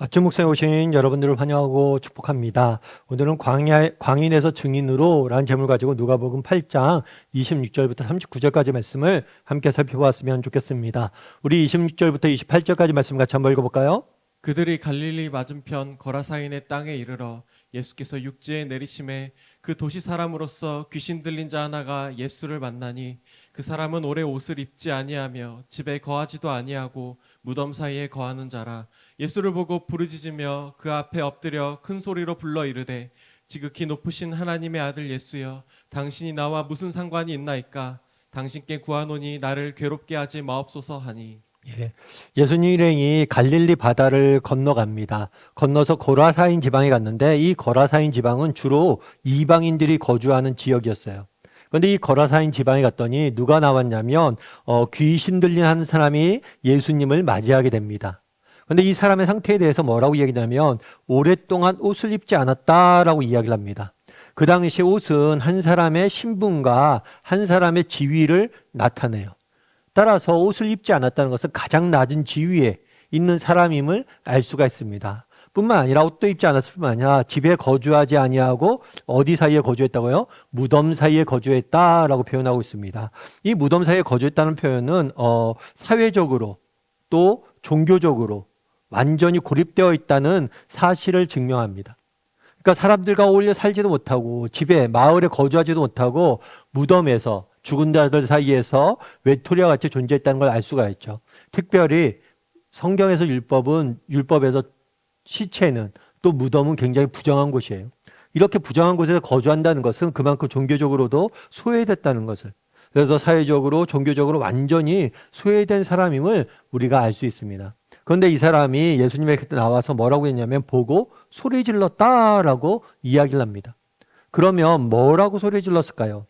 아침 묵상에 오신 여러분들을 환영하고 축복합니다. 오늘은 광인에서 증인으로 라는 제목을 가지고 누가복음 8장 26절부터 39절까지 말씀을 함께 살펴보았으면 좋겠습니다. 우리 26절부터 28절까지 말씀 같이 한번 읽어볼까요? 그들이 갈릴리 맞은편 거라사인의 땅에 이르러 예수께서 육지에 내리심에 그 도시 사람으로서 귀신 들린 자 하나가 예수를 만나니 그 사람은 오래 옷을 입지 아니하며 집에 거하지도 아니하고 무덤 사이에 거하는 자라. 예수를 보고 부르짖으며 그 앞에 엎드려 큰 소리로 불러 이르되 지극히 높으신 하나님의 아들 예수여, 당신이 나와 무슨 상관이 있나이까? 당신께 구하노니 나를 괴롭게 하지 마옵소서 하니. 예수님 일행이 갈릴리 바다를 건너갑니다. 건너서 고라사인 지방에 갔는데 이 고라사인 지방은 주로 이방인들이 거주하는 지역이었어요. 그런데 이 고라사인 지방에 갔더니 누가 나왔냐면 귀신 들린 한 사람이 예수님을 맞이하게 됩니다. 그런데 이 사람의 상태에 대해서 뭐라고 이야기하냐면 오랫동안 옷을 입지 않았다라고 이야기를 합니다. 그 당시 옷은 한 사람의 신분과 한 사람의 지위를 나타내요. 따라서 옷을 입지 않았다는 것은 가장 낮은 지위에 있는 사람임을 알 수가 있습니다. 뿐만 아니라 옷도 입지 않았을 뿐만 아니라 집에 거주하지 아니하고 어디 사이에 거주했다고요? 무덤 사이에 거주했다라고 표현하고 있습니다. 이 무덤 사이에 거주했다는 표현은 사회적으로 또 종교적으로 완전히 고립되어 있다는 사실을 증명합니다. 그러니까 사람들과 어울려 살지도 못하고 집에 마을에 거주하지도 못하고 무덤에서 죽은 자들 사이에서 외톨이와 같이 존재했다는 걸 알 수가 있죠. 특별히 성경에서 율법에서 시체는 또 무덤은 굉장히 부정한 곳이에요. 이렇게 부정한 곳에서 거주한다는 것은 그만큼 종교적으로도 소외됐다는 것을, 그래서 사회적으로 종교적으로 완전히 소외된 사람임을 우리가 알 수 있습니다. 그런데 이 사람이 예수님에게 나와서 뭐라고 했냐면 보고 소리 질렀다라고 이야기를 합니다. 그러면 뭐라고 소리 질렀을까요?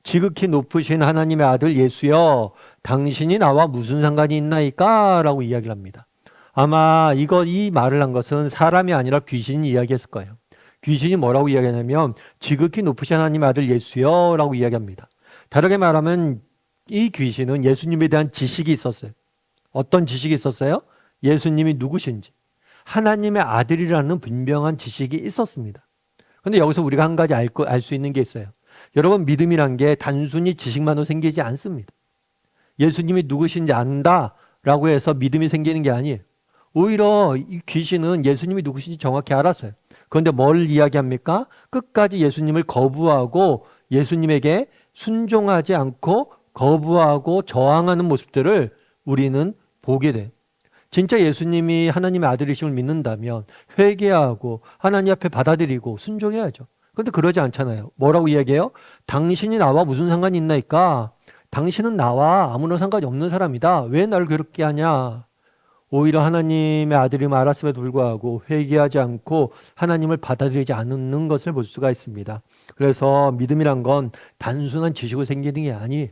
지극히 높으신 하나님의 아들 예수여, 당신이 나와 무슨 상관이 있나이까? 라고 이야기를 합니다. 아마 이 말을 한 것은 사람이 아니라 귀신이 이야기했을 거예요. 귀신이 뭐라고 이야기하냐면 지극히 높으신 하나님의 아들 예수여 라고 이야기합니다. 다르게 말하면 이 귀신은 예수님에 대한 지식이 있었어요. 어떤 지식이 있었어요? 예수님이 누구신지, 하나님의 아들이라는 분명한 지식이 있었습니다. 그런데 여기서 우리가 한 가지 알 수 있는 게 있어요. 여러분, 믿음이란 게 단순히 지식만으로 생기지 않습니다. 예수님이 누구신지 안다라고 해서 믿음이 생기는 게 아니에요. 오히려 이 귀신은 예수님이 누구신지 정확히 알았어요. 그런데 뭘 이야기합니까? 끝까지 예수님을 거부하고 예수님에게 순종하지 않고 거부하고 저항하는 모습들을 우리는 보게 돼요. 진짜 예수님이 하나님의 아들이심을 믿는다면 회개하고 하나님 앞에 받아들이고 순종해야죠. 그런데 그러지 않잖아요. 뭐라고 이야기해요? 당신이 나와 무슨 상관이 있나이까? 당신은 나와 아무런 상관이 없는 사람이다. 왜 나를 괴롭게 하냐? 오히려 하나님의 아들임을 알았음에도 불구하고 회개하지 않고 하나님을 받아들이지 않는 것을 볼 수가 있습니다. 그래서 믿음이란 건 단순한 지식으로 생기는 게 아니에요.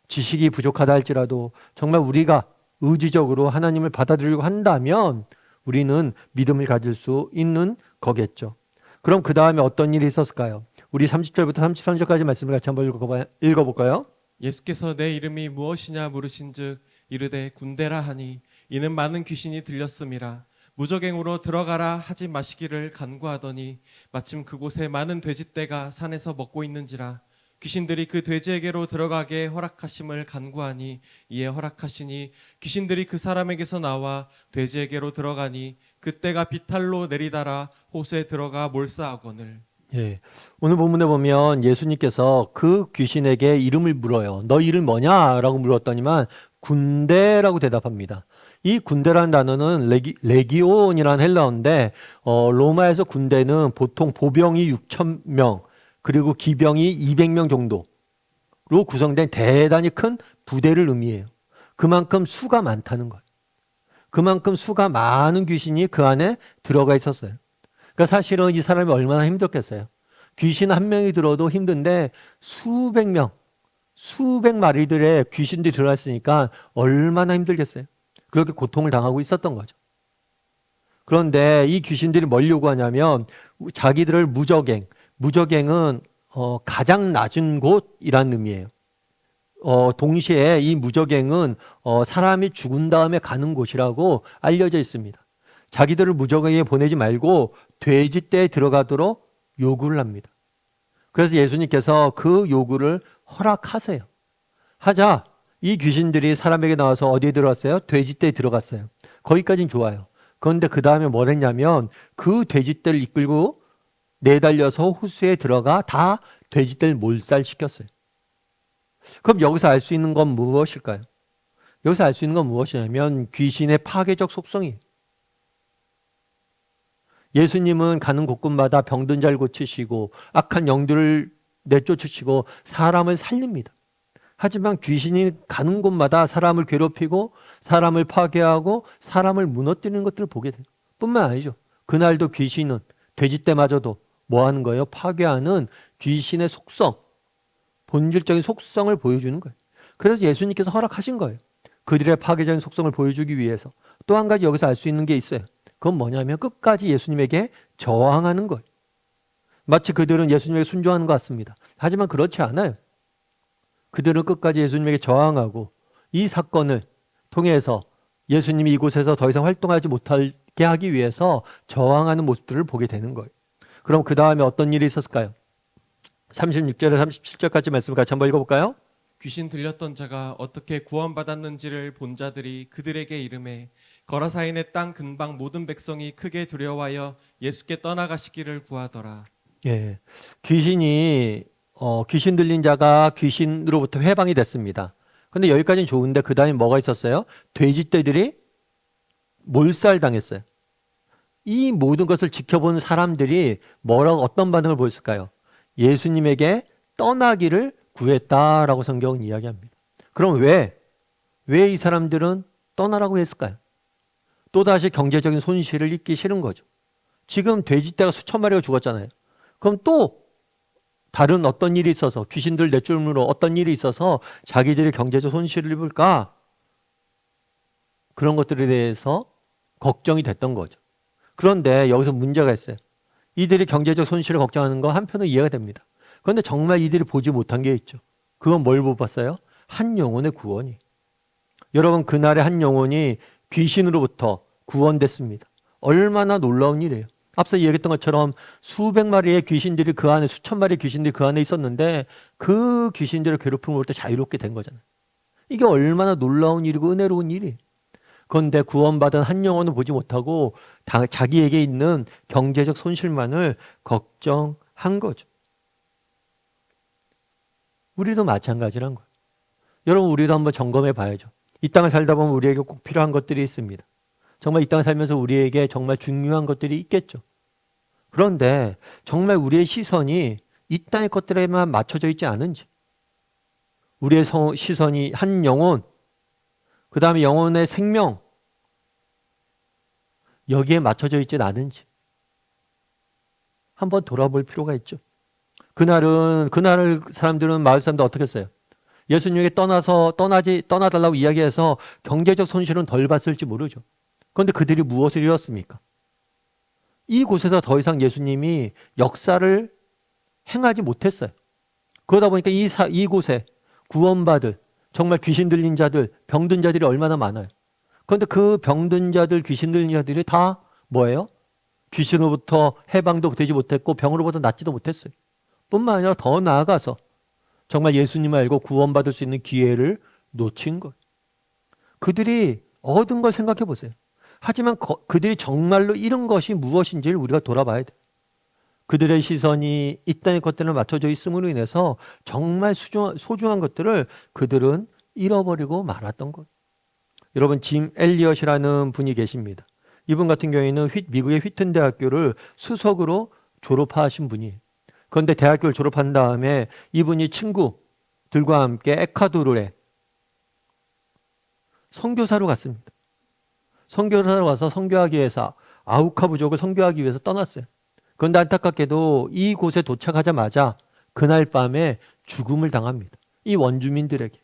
지식이 부족하다 할지라도 정말 우리가 의지적으로 하나님을 받아들이려고 한다면 우리는 믿음을 가질 수 있는 거겠죠. 그럼 그 다음에 어떤 일이 있었을까요? 우리 30절부터 33절까지 말씀을 같이 한번 읽어볼까요? 예수께서 내 이름이 무엇이냐 물으신즉 이르되 군대라 하니 이는 많은 귀신이 들렸음이라. 무저갱으로 들어가라 하지 마시기를 간구하더니 마침 그곳에 많은 돼지떼가 산에서 먹고 있는지라. 귀신들이 그 돼지에게로 들어가게 허락하심을 간구하니 이에 허락하시니 귀신들이 그 사람에게서 나와 돼지에게로 들어가니 그때가 비탈로 내리달아 호수에 들어가 몰사하거늘. 예. 오늘 본문에 보면 예수님께서 그 귀신에게 이름을 물어요. 너 이름 뭐냐? 라고 물었더니만 군대라고 대답합니다. 이 군대라는 단어는 레기온이라는 헬라어인데 로마에서 군대는 보통 보병이 6,000명 그리고 기병이 200명 정도로 구성된 대단히 큰 부대를 의미해요. 그만큼 수가 많다는 거예요. 그만큼 수가 많은 귀신이 그 안에 들어가 있었어요. 그러니까 사실은 이 사람이 얼마나 힘들겠어요. 귀신 한 명이 들어도 힘든데 수백 명, 수백 마리들의 귀신들이 들어가 있으니까 얼마나 힘들겠어요. 그렇게 고통을 당하고 있었던 거죠. 그런데 이 귀신들이 뭘 요구하냐면 자기들을 무저갱은 가장 낮은 곳이라는 의미예요. 동시에 이 무저갱은 사람이 죽은 다음에 가는 곳이라고 알려져 있습니다. 자기들을 무적에게 보내지 말고 돼지떼에 들어가도록 요구를 합니다. 그래서 예수님께서 그 요구를 허락하세요. 하자 이 귀신들이 사람에게 나와서 어디에 들어갔어요? 돼지떼에 들어갔어요. 거기까지는 좋아요. 그런데 그 다음에 뭘 했냐면 그 돼지떼를 이끌고 내달려서 호수에 들어가 다 돼지떼를 몰살시켰어요. 그럼 여기서 알 수 있는 건 무엇일까요? 여기서 알 수 있는 건 무엇이냐면 귀신의 파괴적 속성이에요. 예수님은 가는 곳곳마다 병든 자를 고치시고 악한 영들을 내쫓으시고 사람을 살립니다. 하지만 귀신이 가는 곳마다 사람을 괴롭히고 사람을 파괴하고 사람을 무너뜨리는 것들을 보게 돼요. 뿐만 아니죠. 그날도 귀신은 돼지떼마저도 뭐 하는 거예요? 파괴하는 귀신의 속성, 본질적인 속성을 보여주는 거예요. 그래서 예수님께서 허락하신 거예요. 그들의 파괴적인 속성을 보여주기 위해서. 또 한 가지 여기서 알 수 있는 게 있어요. 그건 뭐냐면 끝까지 예수님에게 저항하는 거예요. 마치 그들은 예수님에게 순종하는 것 같습니다. 하지만 그렇지 않아요. 그들은 끝까지 예수님에게 저항하고 이 사건을 통해서 예수님이 이곳에서 더 이상 활동하지 못하게 하기 위해서 저항하는 모습들을 보게 되는 거예요. 그럼 그 다음에 어떤 일이 있었을까요? 36절에 37절까지 말씀을 같이 한번 읽어볼까요? 귀신 들렸던 자가 어떻게 구원받았는지를 본 자들이 그들에게 이르매 거라사인의 땅 근방 모든 백성이 크게 두려워하여 예수께 떠나가시기를 구하더라. 예, 귀신 들린 자가 귀신으로부터 해방이 됐습니다. 근데 여기까지는 좋은데 그 다음에 뭐가 있었어요? 돼지떼들이 몰살당했어요. 이 모든 것을 지켜본 사람들이 어떤 반응을 보였을까요? 예수님에게 떠나기를 구했다라고 성경은 이야기합니다. 그럼 왜 이 사람들은 떠나라고 했을까요? 또다시 경제적인 손실을 입기 싫은 거죠. 지금 돼지떼가 수천 마리가 죽었잖아요. 그럼 또 다른 어떤 일이 있어서 귀신들 내쫓음으로 어떤 일이 있어서 자기들이 경제적 손실을 입을까? 그런 것들에 대해서 걱정이 됐던 거죠. 그런데 여기서 문제가 있어요. 이들이 경제적 손실을 걱정하는 거 한편으로 이해가 됩니다. 그런데 정말 이들이 보지 못한 게 있죠. 그건 뭘 못 봤어요? 한 영혼의 구원이. 여러분, 그날의 한 영혼이 귀신으로부터 구원됐습니다. 얼마나 놀라운 일이에요. 앞서 얘기했던 것처럼 수백 마리의 귀신들이 그 안에, 수천 마리의 귀신들이 그 안에 있었는데 그 귀신들을 괴롭힘으로부터 자유롭게 된 거잖아요. 이게 얼마나 놀라운 일이고 은혜로운 일이에요. 그런데 구원받은 한 영혼은 보지 못하고 자기에게 있는 경제적 손실만을 걱정한 거죠. 우리도 마찬가지란 거예요. 여러분, 우리도 한번 점검해 봐야죠. 이 땅을 살다 보면 우리에게 꼭 필요한 것들이 있습니다. 정말 이 땅을 살면서 우리에게 정말 중요한 것들이 있겠죠. 그런데 정말 우리의 시선이 이 땅의 것들에만 맞춰져 있지 않은지, 우리의 시선이 한 영혼, 그 다음에 영혼의 생명, 여기에 맞춰져 있지 않은지 한번 돌아볼 필요가 있죠. 그날 사람들은, 마을 사람들 어떻게 했어요? 예수님에게 떠나달라고 이야기해서 경제적 손실은 덜 봤을지 모르죠. 그런데 그들이 무엇을 이뤘습니까? 이곳에서 더 이상 예수님이 역사를 행하지 못했어요. 그러다 보니까 이곳에 구원받을 정말 귀신 들린 자들, 병든 자들이 얼마나 많아요. 그런데 그 병든 자들, 귀신 들린 자들이 다 뭐예요? 귀신으로부터 해방도 되지 못했고 병으로부터 낫지도 못했어요. 뿐만 아니라 더 나아가서 정말 예수님을 알고 구원받을 수 있는 기회를 놓친 거예요. 그들이 얻은 걸 생각해 보세요. 하지만 그들이 정말로 잃은 것이 무엇인지를 우리가 돌아봐야 돼요. 그들의 시선이 이 땅의 것들을 맞춰져 있음으로 인해서 정말 소중한 것들을 그들은 잃어버리고 말았던 거예요. 여러분, 짐 엘리엇이라는 분이 계십니다. 이분 같은 경우에는 미국의 휘튼 대학교를 수석으로 졸업하신 분이에요. 그런데 대학교를 졸업한 다음에 이분이 친구들과 함께 에콰도르에 선교사로 갔습니다. 선교사로 와서 선교하기 위해서 아우카 부족을 선교하기 위해서 떠났어요. 그런데 안타깝게도 이곳에 도착하자마자 그날 밤에 죽음을 당합니다. 이 원주민들에게.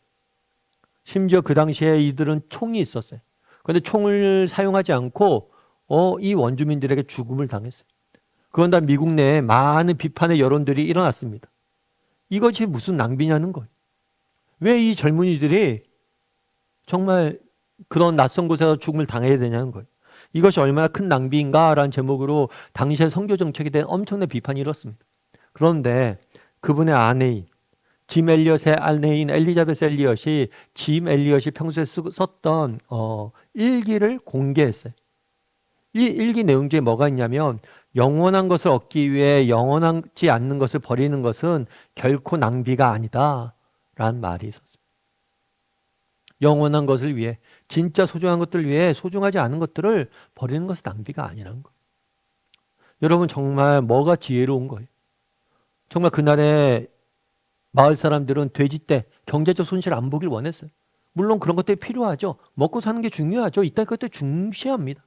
심지어 그 당시에 이들은 총이 있었어요. 그런데 총을 사용하지 않고 이 원주민들에게 죽음을 당했어요. 그런데 미국 내에 많은 비판의 여론들이 일어났습니다. 이것이 무슨 낭비냐는 거예요. 왜 이 젊은이들이 정말 그런 낯선 곳에서 죽음을 당해야 되냐는 거예요. 이것이 얼마나 큰 낭비인가라는 제목으로 당시의 선교 정책에 대한 엄청난 비판이 일었습니다. 그런데 그분의 아내인 짐 엘리엇의 아내인 엘리자베스 엘리엇이 짐 엘리엇이 평소에 썼던 일기를 공개했어요. 이 일기 내용 중에 뭐가 있냐면 영원한 것을 얻기 위해 영원하지 않는 것을 버리는 것은 결코 낭비가 아니다 라는 말이 있었습니다. 영원한 것을 위해, 진짜 소중한 것들을 위해 소중하지 않은 것들을 버리는 것은 낭비가 아니라는 거예요. 여러분, 정말 뭐가 지혜로운 거예요? 정말 그날의 마을 사람들은 돼지떼, 경제적 손실 안 보길 원했어요. 물론 그런 것들이 필요하죠. 먹고 사는 게 중요하죠. 이따 그것도 중시합니다.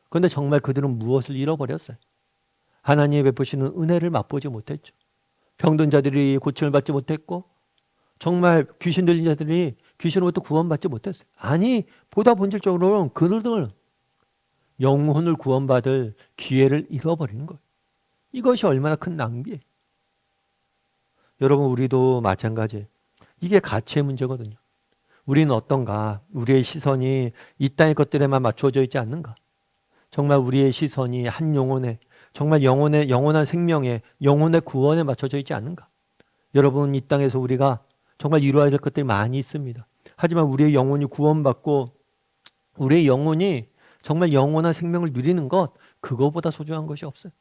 그런데 정말 그들은 무엇을 잃어버렸어요? 하나님이 베푸시는 은혜를 맛보지 못했죠. 병든 자들이 고침을 받지 못했고, 정말 귀신 들린 자들이 귀신으로부터 구원받지 못했어요. 아니, 보다 본질적으로는 그들은 영혼을 구원받을 기회를 잃어버리는 거예요. 이것이 얼마나 큰 낭비예요. 여러분, 우리도 마찬가지예요. 이게 가치의 문제거든요. 우리는 어떤가? 우리의 시선이 이 땅의 것들에만 맞춰져 있지 않는가? 정말 우리의 시선이 한 영혼에, 정말 영원한 생명에, 영혼의 구원에 맞춰져 있지 않는가? 여러분, 이 땅에서 우리가 정말 이루어야 될 것들이 많이 있습니다. 하지만 우리의 영혼이 구원받고 우리의 영혼이 정말 영원한 생명을 누리는 것, 그거보다 소중한 것이 없어요.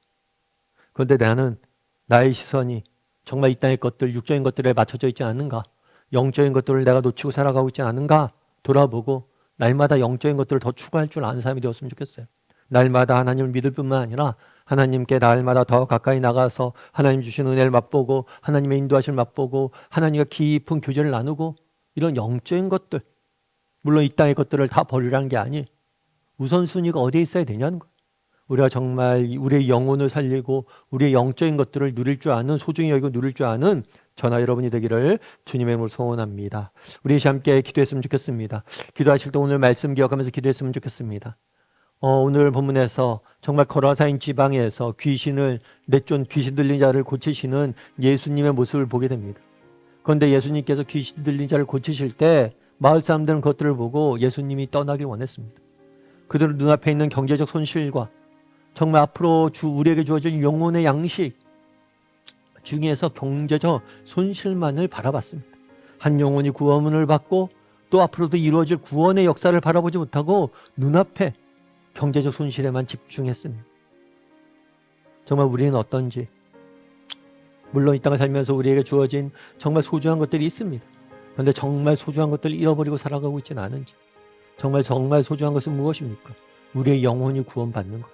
그런데 나는 나의 시선이 정말 이 땅의 것들, 육적인 것들에 맞춰져 있지 않은가? 영적인 것들을 내가 놓치고 살아가고 있지 않은가? 돌아보고 날마다 영적인 것들을 더 추구할 줄 아는 사람이 되었으면 좋겠어요. 날마다 하나님을 믿을 뿐만 아니라 하나님께 날마다 더 가까이 나가서 하나님 주신 은혜를 맛보고 하나님의 인도하심을 맛보고 하나님과 깊은 교제를 나누고 이런 영적인 것들, 물론 이 땅의 것들을 다 버리라는 게 아니, 우선순위가 어디에 있어야 되냐는 거예요. 우리가 정말 우리의 영혼을 살리고 우리의 영적인 것들을 누릴 줄 아는, 소중히 여기고 누릴 줄 아는 저나 여러분이 되기를 주님의 이름으로 소원합니다. 우리 함께 기도했으면 좋겠습니다. 기도하실 때 오늘 말씀 기억하면서 기도했으면 좋겠습니다. 오늘 본문에서 정말 거라사인 지방에서 귀신 들린 자를 고치시는 예수님의 모습을 보게 됩니다. 그런데 예수님께서 귀신 들린 자를 고치실 때 마을 사람들은 그것들을 보고 예수님이 떠나길 원했습니다. 그들 눈앞에 있는 경제적 손실과 정말 앞으로 우리에게 주어질 영혼의 양식 중에서 경제적 손실만을 바라봤습니다. 한 영혼이 구원을 받고 또 앞으로도 이루어질 구원의 역사를 바라보지 못하고 눈앞에 경제적 손실에만 집중했습니다. 정말 우리는 어떤지, 물론 이 땅을 살면서 우리에게 주어진 정말 소중한 것들이 있습니다. 그런데 정말 소중한 것들을 잃어버리고 살아가고 있지는 않은지, 정말 소중한 것은 무엇입니까? 우리의 영혼이 구원받는 것,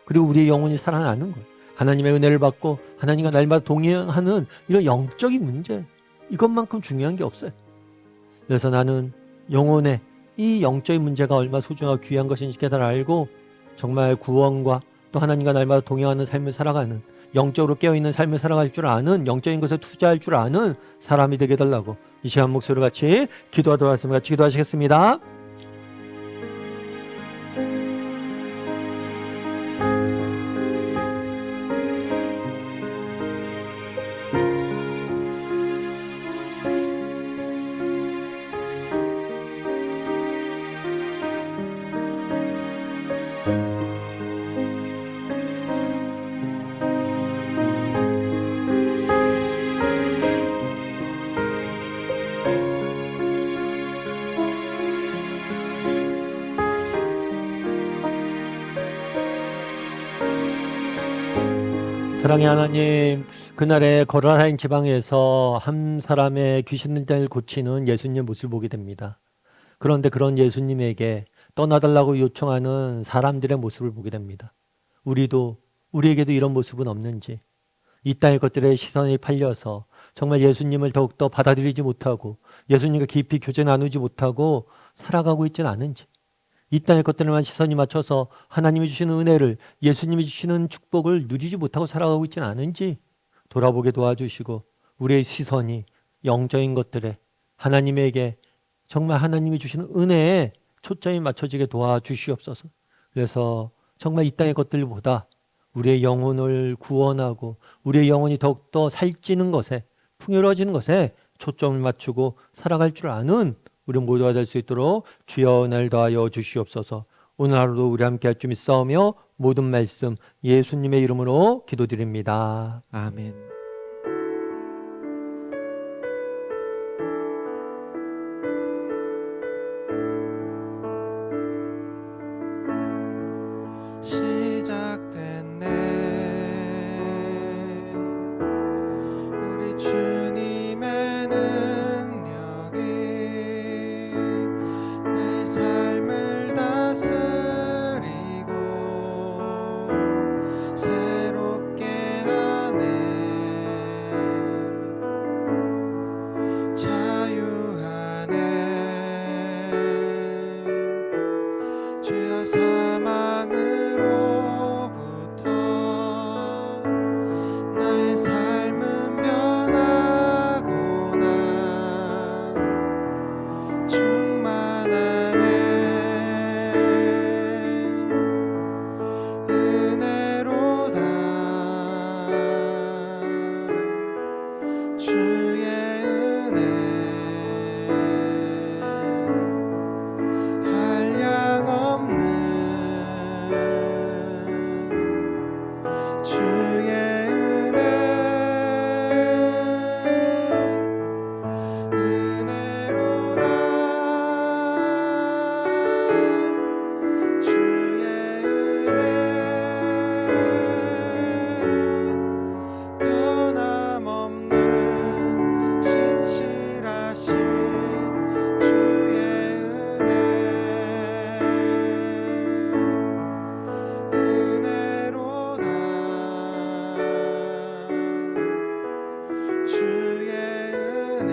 그리고 우리의 영혼이 살아나는 것, 하나님의 은혜를 받고 하나님과 날마다 동행하는 이런 영적인 문제, 이것만큼 중요한 게 없어요. 그래서 나는 영혼의 이 영적인 문제가 얼마나 소중하고 귀한 것인지 깨달아 알고 정말 구원과 또 하나님과 날마다 동행하는 삶을 살아가는, 영적으로 깨어있는 삶을 살아갈 줄 아는, 영적인 것에 투자할 줄 아는 사람이 되게 해달라고 이 시간 목소리로 같이 기도하도록 하겠습니다. 같이 기도하시겠습니다. 사랑의 하나님, 그날의 거라사인 지방에서 한 사람의 귀신 들린 자를 고치는 예수님의 모습을 보게 됩니다. 그런데 그런 예수님에게 떠나달라고 요청하는 사람들의 모습을 보게 됩니다. 우리에게도 이런 모습은 없는지, 이 땅의 것들에 시선이 팔려서 정말 예수님을 더욱더 받아들이지 못하고 예수님과 깊이 교제 나누지 못하고 살아가고 있지는 않은지, 이 땅의 것들에만 시선이 맞춰서 하나님이 주시는 은혜를, 예수님이 주시는 축복을 누리지 못하고 살아가고 있지는 않은지 돌아보게 도와주시고 우리의 시선이 영적인 것들에, 하나님에게, 정말 하나님이 주시는 은혜에 초점이 맞춰지게 도와주시옵소서. 그래서 정말 이 땅의 것들보다 우리의 영혼을 구원하고 우리의 영혼이 더욱더 살찌는 것에, 풍요로워지는 것에 초점을 맞추고 살아갈 줄 아는 우리 모두가 될 수 있도록 주여 은혜를 더하여 주시옵소서. 오늘 하루도 우리 함께 할 줄 믿사오며 모든 말씀 예수님의 이름으로 기도드립니다. 아멘. 시작됐네 우리 주님의 능력이 내 삶을 다스리고 새롭게 하네 자유하네 죄와 사망으로부터 나의 삶은 변하구나 충만하네 은혜로다 주의 은혜 한량없는 주의 은혜 은혜로다 주의 은혜 변함없는 신실하신 주의 은혜 은혜로다 주의 은혜